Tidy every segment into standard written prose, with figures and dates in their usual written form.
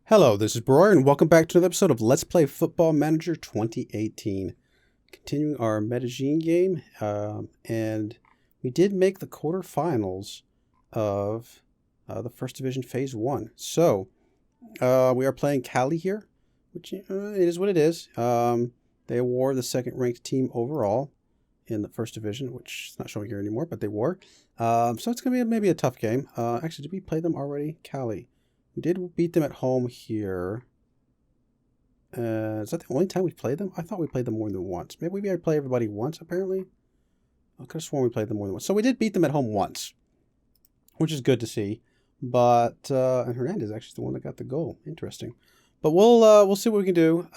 Hello, this is Broyar, and welcome back to another episode of Let's Play Football Manager 2018. Continuing our Medellín game, and we did make the quarterfinals of the First Division Phase 1. So, we are playing Cali here, which it is what it is. They award the second-ranked team overall in the First Division, which is not showing here anymore, but they were. So it's going to be maybe a tough game. Actually, did we play them already? Cali. We did beat them at home here. Is that the only time we played them? I thought we played them more than once. Maybe we play everybody once, apparently. I could have sworn we played them more than once. So we did beat them at home once, which is good to see. But and Hernandez is actually the one that got the goal. Interesting. But we'll see what we can do.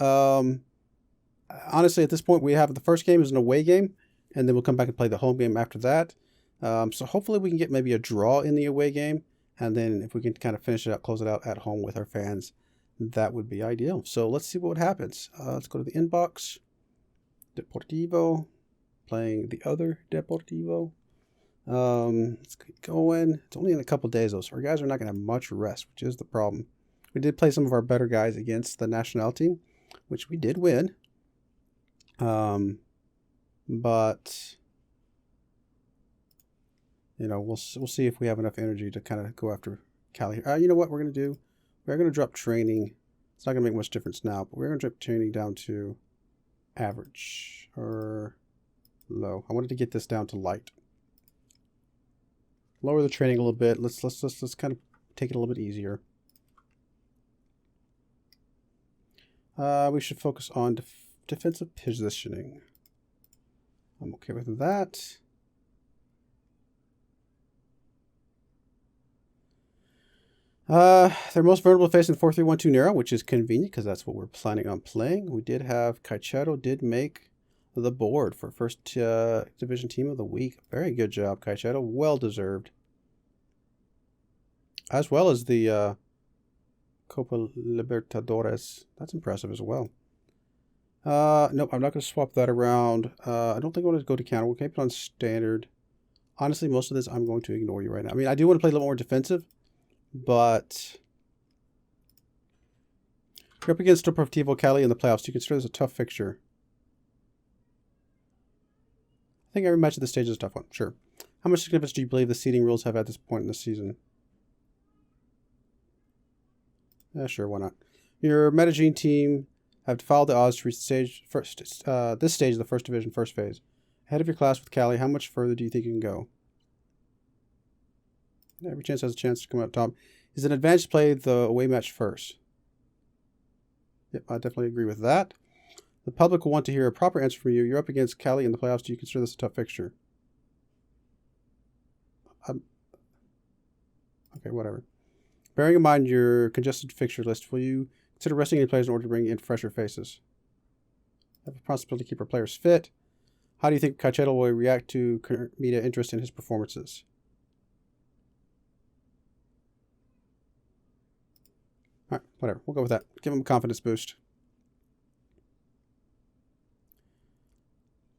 Honestly, at this point, we have the first game is an away game, and then we'll come back and play the home game after that. So hopefully we can get maybe a draw in the away game. And then if we can kind of finish it out, close it out at home with our fans, that would be ideal. So let's see what happens. Let's go to the inbox. Deportivo, playing the other Deportivo. Let's keep going. It's only in a couple days, though, so our guys are not going to have much rest, which is the problem. We did play some of our better guys against the national team, which we did win. But you know, we'll see if we have enough energy to kind of go after Cali. You know what we're going to do? We're going to drop training. It's not going to make much difference now, but we're going to drop training down to average or low. I wanted to get this down to light. Lower the training a little bit. Let's kind of take it a little bit easier. We should focus on defensive positioning. I'm okay with that. They're most vulnerable facing 4-3-1-2 narrow, which is convenient because that's what we're planning on playing. We did have Caicedo did make the board for first division team of the week. Very good job, Caicedo. Well deserved. As well as the Copa Libertadores. That's impressive as well. Nope, I'm not going to swap that around. I don't think I want to go to counter. We'll keep it on standard. Honestly, most of this I'm going to ignore you right now. I mean, I do want to play a little more defensive. But you're up against Deportivo Cali in the playoffs. Do you consider this a tough fixture? I think every match at this stage is a tough one. Sure. How much significance do you believe the seeding rules have at this point in the season? Yeah, sure. Why not? Your Medellín team have followed the odds to reach this stage of the first division, first phase. Ahead of your class with Cali, how much further do you think you can go? Every chance has a chance to come out top. Is it an advantage to play the away match first? Yep, I definitely agree with that. The public will want to hear a proper answer from you. You're up against Cali in the playoffs. Do you consider this a tough fixture? Okay, whatever. Bearing in mind your congested fixture list, will you consider resting any players in order to bring in fresher faces? Have a responsibility to keep our players fit. How do you think Caicedo will react to current media interest in his performances? All right, whatever. We'll go with that. Give him a confidence boost.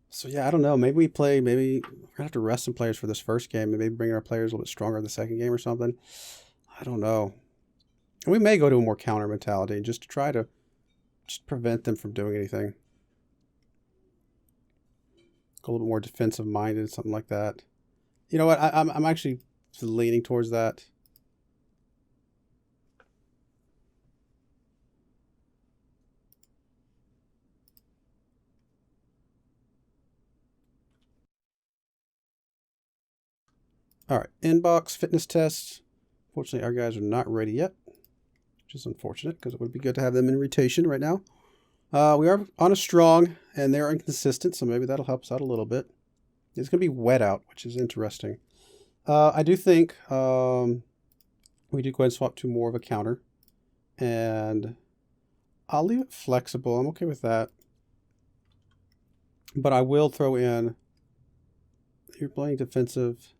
So, yeah, I don't know. Maybe we're going to have to rest some players for this first game and maybe bring our players a little bit stronger in the second game or something. I don't know. And we may go to a more counter mentality just to try to just prevent them from doing anything. Go a little bit more defensive minded, something like that. You know what? I'm actually leaning towards that. All right, inbox fitness tests. Fortunately, our guys are not ready yet, which is unfortunate because it would be good to have them in rotation right now. We are on a strong, and they're inconsistent, so maybe that'll help us out a little bit. It's going to be wet out, which is interesting. I do think we do go ahead and swap to more of a counter, and I'll leave it flexible. I'm okay with that. But I will throw in, you're playing defensive.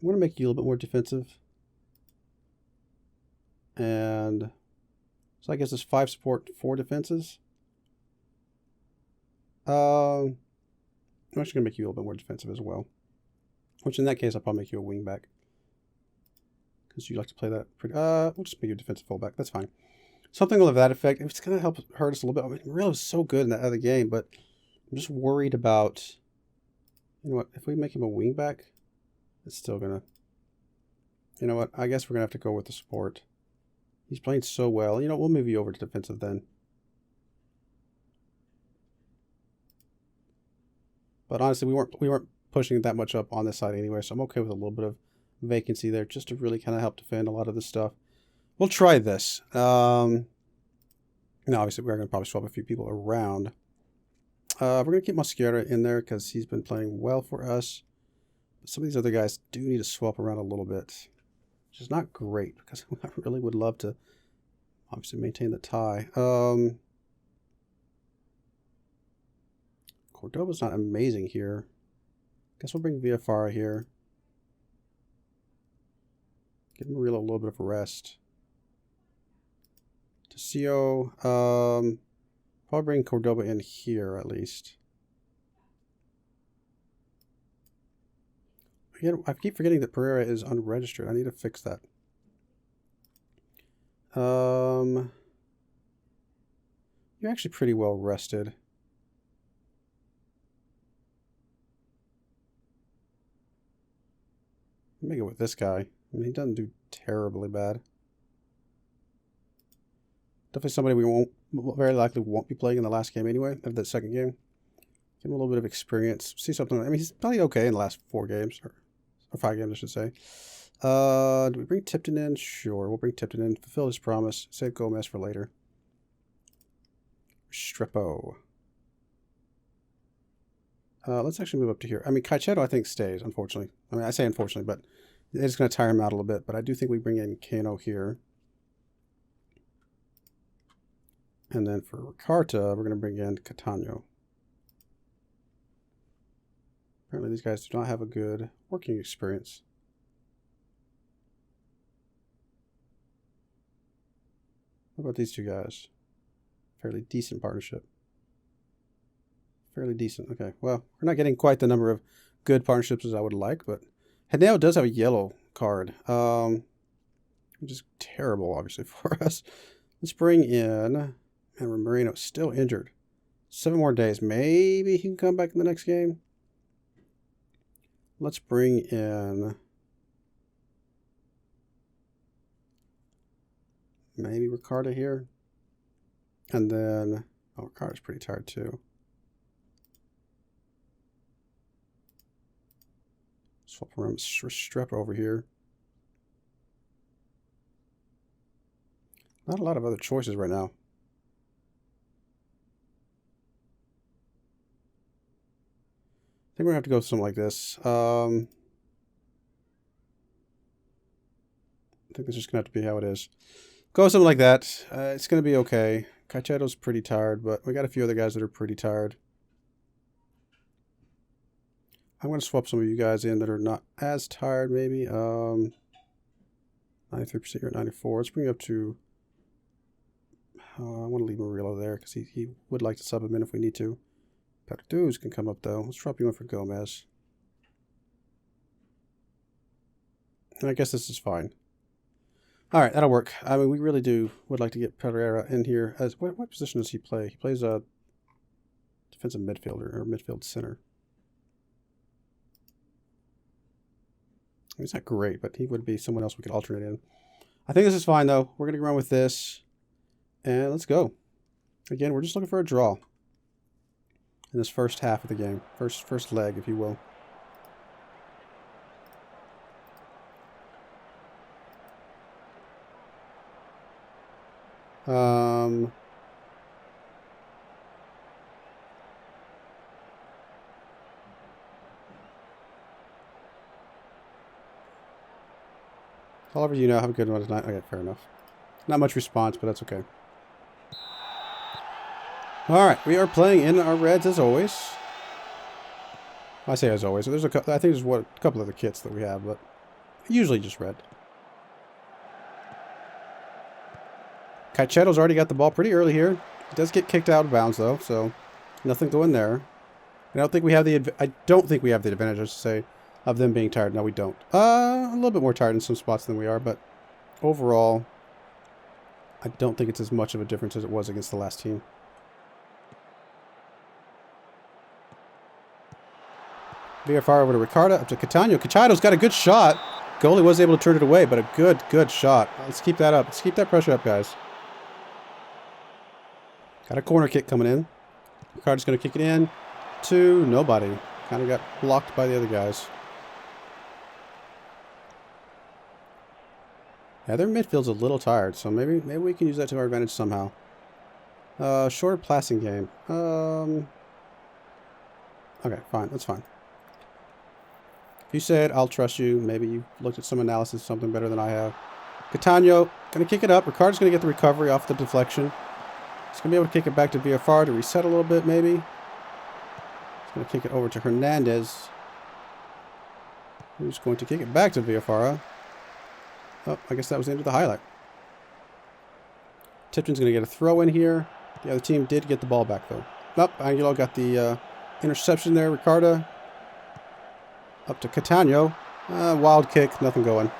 I'm going to make you a little bit more defensive. And so I guess it's 5 support, 4 defenses. I'm actually going to make you a little bit more defensive as well. Which in that case, I'll probably make you a wingback. Because you like to play that pretty... we'll just make you a defensive fullback. That's fine. Something of that effect. It's going to help hurt us a little bit. I mean, Real was so good in that other game, but I'm just worried about... You know what? If we make him a wingback, it's still going to... You know what? I guess we're going to have to go with the support. He's playing so well. You know, we'll move you over to defensive then. But honestly, we weren't pushing that much up on this side anyway, so I'm okay with a little bit of vacancy there just to really kind of help defend a lot of this stuff. We'll try this. Now, obviously, we're going to probably swap a few people around. We're going to keep Mosquera in there because he's been playing well for us. But some of these other guys do need to swap around a little bit, which is not great because I really would love to obviously maintain the tie. Cordoba's not amazing here. Guess we'll bring Villafara here. Give Murillo a little bit of a rest. Tessio, probably bring Cordoba in here at least. Again, I keep forgetting that Pereira is unregistered. I need to fix that. You're actually pretty well rested. Make it with this guy. I mean, he doesn't do terribly bad. Definitely somebody we very likely won't be playing in the last game anyway, of the second game. Give him a little bit of experience. See something. I mean, he's played okay in the last 4 games, or 5 games, I should say. Do we bring Tipton in? Sure, we'll bring Tipton in. Fulfill his promise. Save Gomez for later. Strepo. Let's actually move up to here. I mean, Caicedo, I think, stays, unfortunately. I mean, I say unfortunately, but it's going to tire him out a little bit. But I do think we bring in Cano here. And then for Ricarta, we're going to bring in Catano. Apparently, these guys do not have a good working experience. What about these 2 guys? Fairly decent partnership. Fairly decent. Okay, well, we're not getting quite the number of good partnerships as I would like, but Henao does have a yellow card, which is terrible, obviously, for us. Let's bring in, and Marino's still injured. 7 more days. Maybe he can come back in the next game. Let's bring in maybe Ricardo here. And then, oh, Ricardo's pretty tired too. Swap around Strepo over here. Not a lot of other choices right now. I think we're going to have to go with something like this. I think this is just going to have to be how it is. Go with something like that. It's going to be okay. Caicedo's pretty tired, but we got a few other guys that are pretty tired. I'm going to swap some of you guys in that are not as tired, maybe. 93%, you're at 94. Let's bring you up to... I want to leave Murillo there because he would like to sub him in if we need to. Perduz can come up, though. Let's drop you in for Gomez. And I guess this is fine. All right, that'll work. I mean, we really would like to get Pereira in here. As what position does he play? He plays a defensive midfielder or midfield center. He's not great, but he would be someone else we could alternate in. I think this is fine, though. We're going to run with this. And let's go. Again, we're just looking for a draw in this first half of the game. First leg, if you will. However, you know, have a good one tonight. Okay, fair enough. Not much response, but that's okay. All right, we are playing in our reds as always. I say as always. There's I think there's a couple other kits that we have, but usually just red. Caicedo's already got the ball pretty early here. He does get kicked out of bounds though, so nothing going there. I don't think we have the advantage, I should say. of them being tired. No, we don't. A little bit more tired in some spots than we are, but overall, I don't think it's as much of a difference as it was against the last team. VFR over to Ricardo, up to Catano. Cachado's got a good shot. Goalie was able to turn it away, but a good shot. Let's keep that up. Let's keep that pressure up, guys. Got a corner kick coming in. Ricardo's going to kick it in to nobody. Kind of got blocked by the other guys. Yeah, their midfield's a little tired, so maybe we can use that to our advantage somehow. Shorter passing game. Okay, fine. That's fine. If you say it, I'll trust you. Maybe you looked at some analysis, something better than I have. Catano going to kick it up. Ricardo's going to get the recovery off the deflection. He's going to be able to kick it back to VFR to reset a little bit, maybe. He's going to kick it over to Hernandez, who's going to kick it back to VFR. Oh, I guess that was the end of the highlight. Tipton's going to get a throw in here. The other team did get the ball back, though. Nope, Angulo got the interception there. Ricardo up to Catano. Wild kick, nothing going.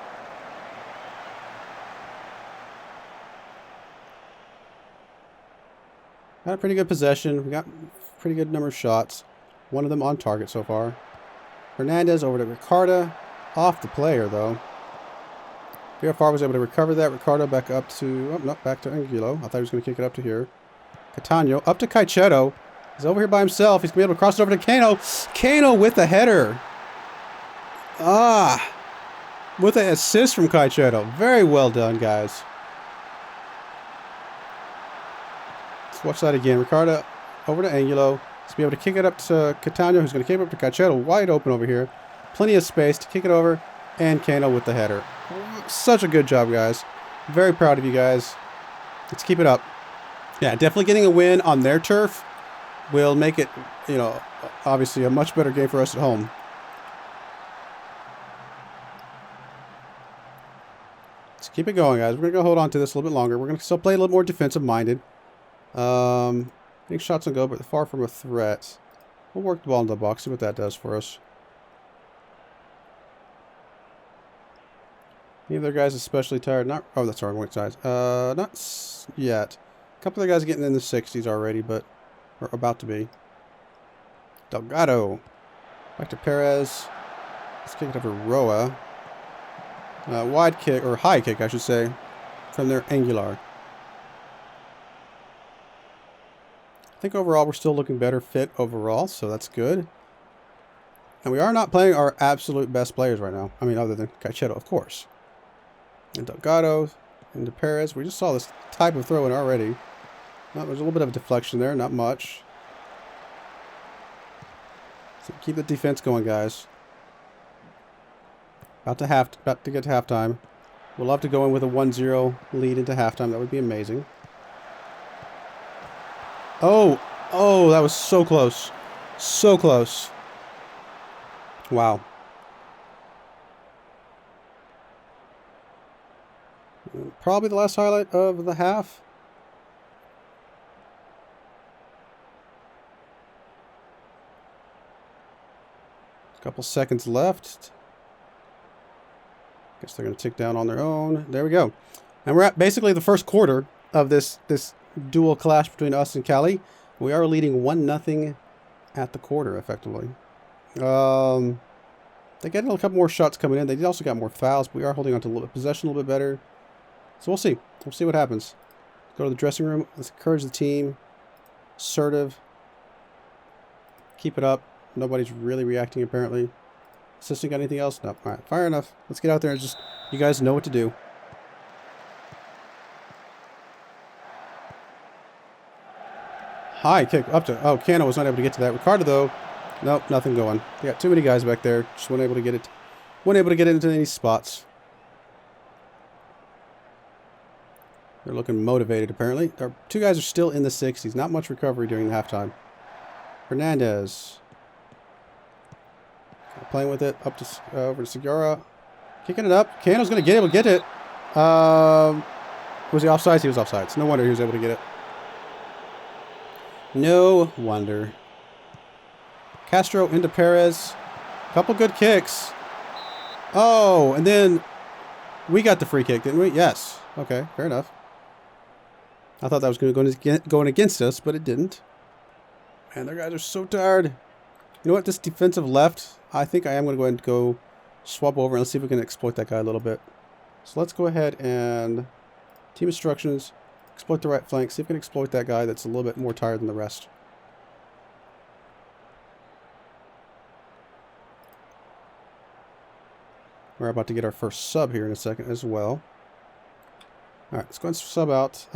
Got a pretty good possession. We got a pretty good number of shots. One of them on target so far. Hernandez over to Ricardo. Off the player, though. VFR was able to recover that. Ricardo back up to... Oh, no, back to Angulo. I thought he was going to kick it up to here. Catano up to Caicedo. He's over here by himself. He's going to be able to cross it over to Cano. Cano with the header. With an assist from Caicedo. Very well done, guys. Let's watch that again. Ricardo over to Angulo. He's be able to kick it up to Catano, who's going to kick it up to Caicedo. Wide open over here. Plenty of space to kick it over. And Cano with the header. Such a good job, guys. Very proud of you guys. Let's keep it up. Yeah, definitely getting a win on their turf will make it, you know, obviously a much better game for us at home. Let's keep it going, guys. We're going to go hold on to this a little bit longer. We're going to still play a little more defensive-minded. Getting shots on goal, but far from a threat. We'll work the ball in the box, see what that does for us. Any of their guys especially tired? Not. Oh, that's the wrong side. Not yet. A couple of the guys are getting in the 60s already, but we're about to be. Delgado. Back to Perez. Let's kick it over Roa. Wide kick, or high kick, I should say, from their Angular. I think overall we're still looking better fit overall, so that's good. And we are not playing our absolute best players right now. I mean, other than Caicedo, of course. And Delgado into Perez. We just saw this type of throw in already. There's a little bit of a deflection there, not much. So keep the defense going, guys. About to get to halftime. We'll love to go in with a 1-0 lead into halftime. That would be amazing. Oh, that was so close. So close. Wow. Probably the last highlight of the half. A couple seconds left. Guess they're going to tick down on their own. There we go. And we're at basically the first quarter of this dual clash between us and Cali. We are leading 1-0 at the quarter, effectively. They got a couple more shots coming in. They also got more fouls. But we are holding on to a little possession a little bit better. So we'll see. We'll see what happens. Go to the dressing room. Let's encourage the team. Assertive. Keep it up. Nobody's really reacting, apparently. Assistant got anything else? No. All right. Fire enough. Let's get out there and just... You guys know what to do. High kick up to... Oh, Cano was not able to get to that. Ricardo, though. Nope. Nothing going. They got too many guys back there. Just weren't able to get it. Weren't able to get into any spots. They're looking motivated, apparently. Our two guys are still in the 60s. Not much recovery during the halftime. Hernandez. Playing with it. Up to over to Segura. Kicking it up. Cano's going to get able to get it. Was he offsides? He was offsides. No wonder he was able to get it. No wonder. Castro into Perez. Couple good kicks. Oh, and then we got the free kick, didn't we? Yes. Okay, fair enough. I thought that was going against us, but it didn't. Man, their guys are so tired. You know what? This defensive left, I think I am going to go ahead and go swap over and let's see if we can exploit that guy a little bit. So let's go ahead and team instructions, exploit the right flank, see if we can exploit that guy that's a little bit more tired than the rest. We're about to get our first sub here in a second as well. Alright, let's go ahead and sub out.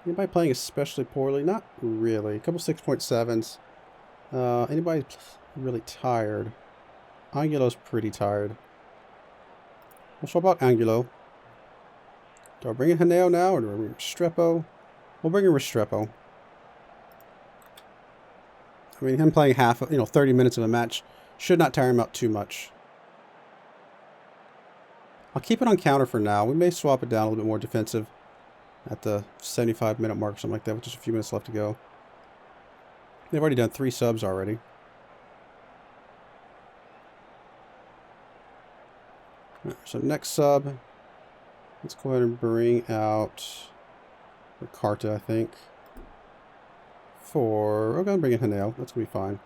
Anybody playing especially poorly? Not really. A couple 6.7s. Anybody really tired? Angulo's pretty tired. We'll swap out Angulo. Do I bring in Haneo now or do I bring in Restrepo? We'll bring in Restrepo. I mean, him playing 30 minutes of a match should not tire him out too much. I'll keep it on counter for now. We may swap it down a little bit more defensive at the 75-minute mark or something like that with just a few minutes left to go. They've already done 3 subs already. Right, so next sub, let's go ahead and bring out Ricarta, I think. We're going to bring in Haneo. That's going to be fine.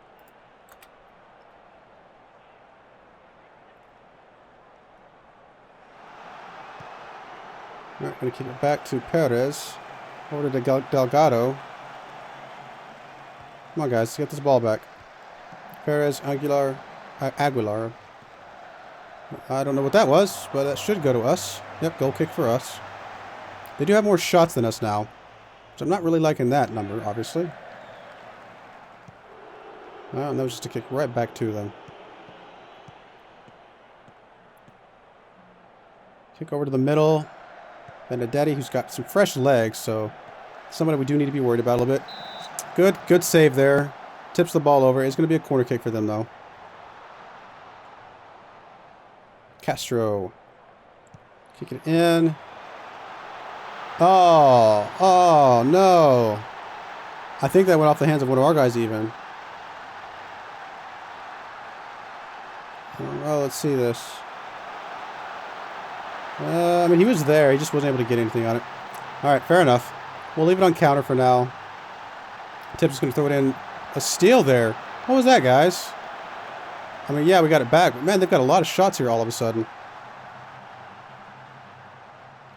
Alright, going to keep it back to Perez. Over to Delgado. Come on, guys. Let's get this ball back. Perez, Aguilar. I don't know what that was, but that should go to us. Yep, goal kick for us. They do have more shots than us now. So I'm not really liking that number, obviously. And that was just a kick right back to them. Kick over to the middle. Benedetti, who's got some fresh legs, so somebody we do need to be worried about a little bit. Good save there. Tips the ball over. It's going to be a corner kick for them, though. Castro. Kick it in. Oh, no. I think that went off the hands of one of our guys, even. Oh, let's see this. I mean, he was there. He just wasn't able to get anything on it. All right, fair enough. We'll leave it on counter for now. Tips is going to throw it in. A steal there. What was that, guys? I mean, yeah, we got it back. But, man, they've got a lot of shots here all of a sudden.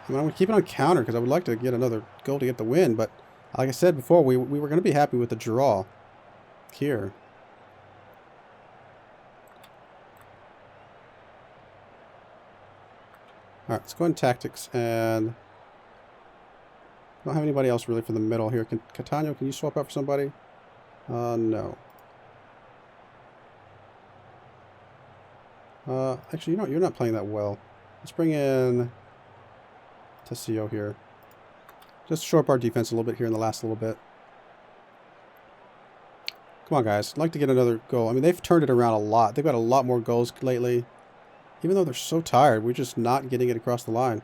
I mean, I'm going to keep it on counter because I would like to get another goal to get the win. But, like I said before, we were going to be happy with the draw here. Alright, let's go in tactics, and I don't have anybody else really for the middle here. Catano, can you swap out for somebody? No. Actually, you know, you're not playing that well. Let's bring in Tessio here. Just shore up our defense a little bit here in the last little bit. Come on, guys. I'd like to get another goal. I mean, they've turned it around a lot. They've got a lot more goals lately. Even though they're so tired, we're just not getting it across the line.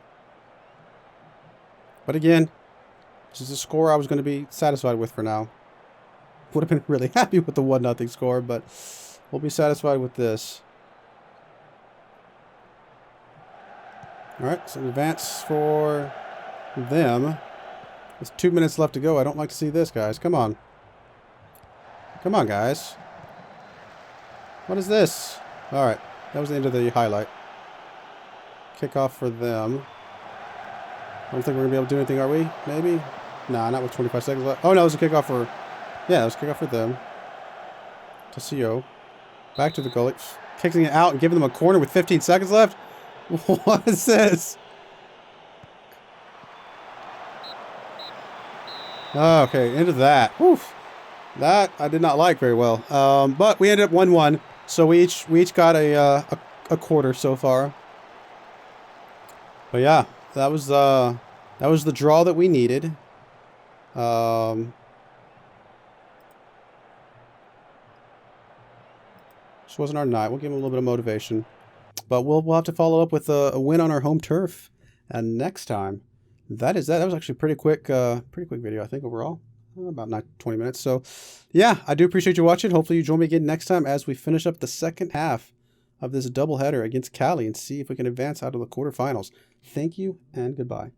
But again, this is a score I was going to be satisfied with for now. Would have been really happy with the 1-0 score, but we'll be satisfied with this. Alright, so advance for them. There's 2 minutes left to go. I don't like to see this, guys. Come on. Come on, guys. What is this? Alright. That was the end of the highlight. Kickoff for them. I don't think we're going to be able to do anything, are we? Maybe? Nah, not with 25 seconds left. Oh, no, it was a kickoff for... Yeah, it was a kickoff for them. Tessio. Back to the goalie. Kicking it out and giving them a corner with 15 seconds left? What is this? Okay, into that. Oof. That I did not like very well. But we ended up 1-1. So we each got a quarter so far. But yeah, that was the draw that we needed. This wasn't our night. We'll give them a little bit of motivation, but we'll have to follow up with a win on our home turf, and next time. That was actually a pretty quick video, I think, overall. About 20 minutes. So, yeah, I do appreciate you watching. Hopefully you join me again next time as we finish up the second half of this doubleheader against Cali and see if we can advance out of the quarterfinals. Thank you and goodbye.